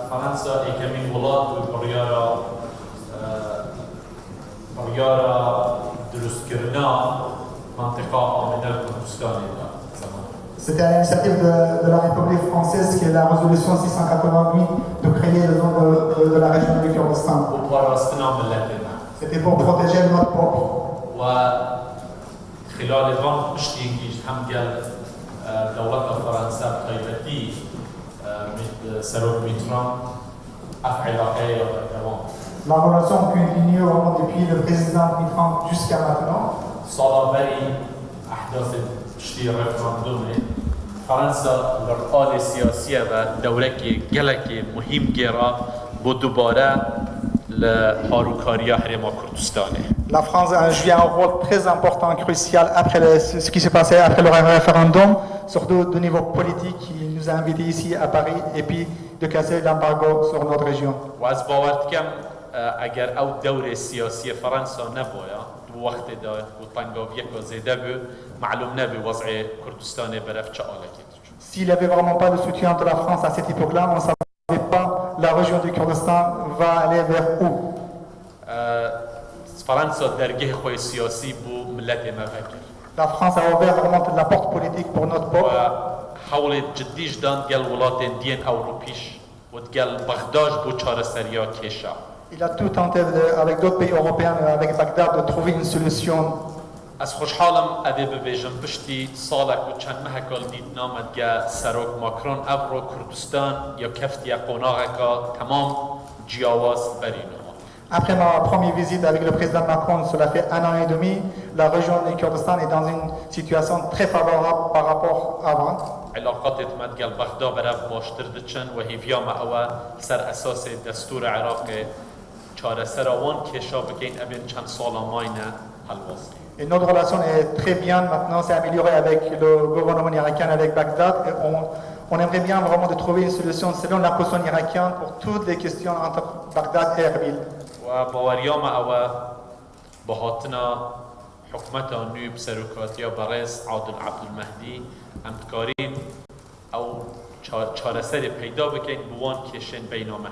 فرنسا كمين ولات بريارة دروس كرنا منطقة من الكردستان. C'était à l'initiative de la République française qui est la résolution 688 de créer les zones de la région du Kurdistan. C'était pour protéger notre peuple. وخلال الرمض اشتيكي هم قال دولة فرنسا بقيبتي مثل سروق ميتران أفعل علاقية كمان. La relation continue vraiment depuis le président Mitterrand jusqu'à maintenant. صار بري أحداث تشتي ريفراندومي فرنسا الرقالة السياسية ودوركي جلكي مهم جرا بدوبارة لهاروكاريا حريم كردستان. La France a joué un rôle très important, crucial après ce qui s'est passé après le référendum, surtout de niveau politique, qui nous a invités ici à Paris et puis de casser l'embargo sur notre région. وأز باورت كم أجر أو دورة السياسية فرنسا نبويا بوقت ده وطنجافيك وزيدبو معلوم نبي وضع كردستان برف شألك. S'il n'y avait vraiment pas de soutien de la France à cette époque-là, on ne savait pas la région du Kurdistan va aller vers où. فرنسا درجه خوي سياسي بو ملت ما فكر. La France a ouvert vraiment la porte politique pour notre peuple. وحاولت جدي جدا ديال ولاتين دين أوروبيش وديال بغداد بو چارەسەریا كيشا. Il a tout tenté avec d'autres pays européens, avec Bagdad, de trouver une solution. از خوشحالم ابي ببيجم بشتي صالك وچند مهكال ديدنا مدگه سروک ماکرون ابرو کردستان یا کفتی قوناغکا تمام جیاواز برینو. Après ma première visite avec le président Macron, cela fait 1 an et demi, la région du Kurdistan est dans une situation très favorable par rapport à avant. علاقات مدگل بغداد برف باشتر دچن و هیویا ما او سر اساس دستور عراقی چارەسەر وان کشا بگین ابین چند سال ماینه حلواز. Et notre relation est très bien maintenant, c'est amélioré avec le gouvernement irakien, avec Bagdad. Et on aimerait bien vraiment de trouver une solution selon la position irakienne pour toutes les questions entre Bagdad et Erbil. وباوريام او بهاتنا حكمتها نوب سروكاتيا برز عادل عبد المهدي امتكارين او چارەسەر پیدا بکن بوان کشن بینامه.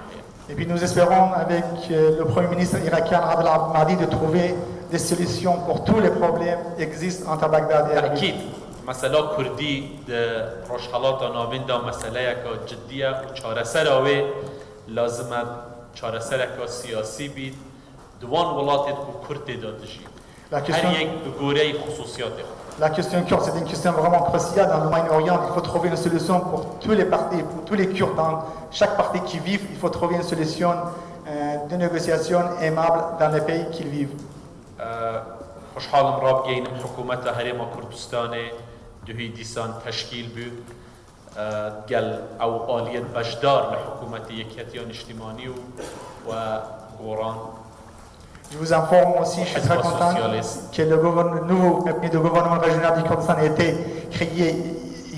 Et puis nous espérons avec le Premier ministre irakien Adel Abdel Mahdi de trouver des solutions pour tous les problèmes qui existent entre Bagdad et Erbil. أكيد مسألة كردي روشحالات ناویندا مسألة یک جدیه و چارەسەر اوه لازمه چارەسەرێک سیاسی بید دوان ولاتت و کرد دادجی هر یک بگوره خصوصیات. La question kurde, c'est une question vraiment cruciale dans le Moyen-Orient. Il faut trouver une solution pour tous les partis, pour tous les Kurdes. Dans chaque parti qui vivent, il faut trouver une solution de négociation aimable dans les pays qu'ils vivent. خوشحالم راب گینم حکومت هرم کردستان دوهی دیسان تشکیل بو گل او آلیت بجدار لحکومت یکیتیان اجتماعی و گوران. Je vous informe aussi, je suis très content que le nouveau gouvernement régional du Kurdistan a été créé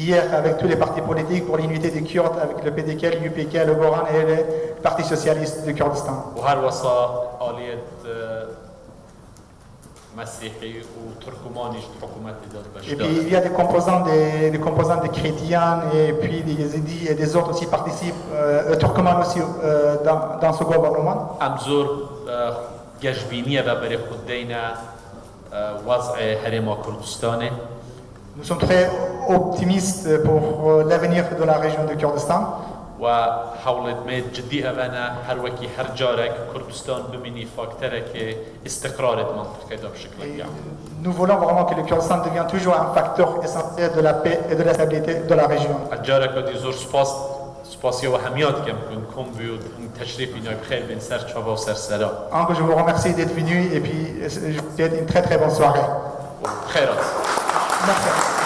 hier avec tous les partis politiques pour l'unité des Kurdes, avec le PDK, l'UPK, le Goran et les partis socialistes du Kurdistan. Et puis il y a des composants des chrétiens et puis des yézidis et des autres aussi participent, turcomans aussi dans ce gouvernement. جشبینیه و برای خود دینا وضع حرم کردستان. Nous sommes très optimistes pour l'avenir de la région du Kurdistan. و حاولت مید جدی اونا هر وکی هر جارک کردستان ببینی فاکتره که استقرارت منطقه دا بشکل جامع. Nous voulons vraiment que le Kurdistan devienne toujours un facteur essentiel de la paix et de la stabilité de la région. الجارك دي زور سپاسیا و همیات کم کن بیود تشریف اینا بخیر بین سر چاوا و سر سرا. Encore je vous remercie d'être venu et puis je vous souhaite une très très bonne soirée. خیرات. Merci.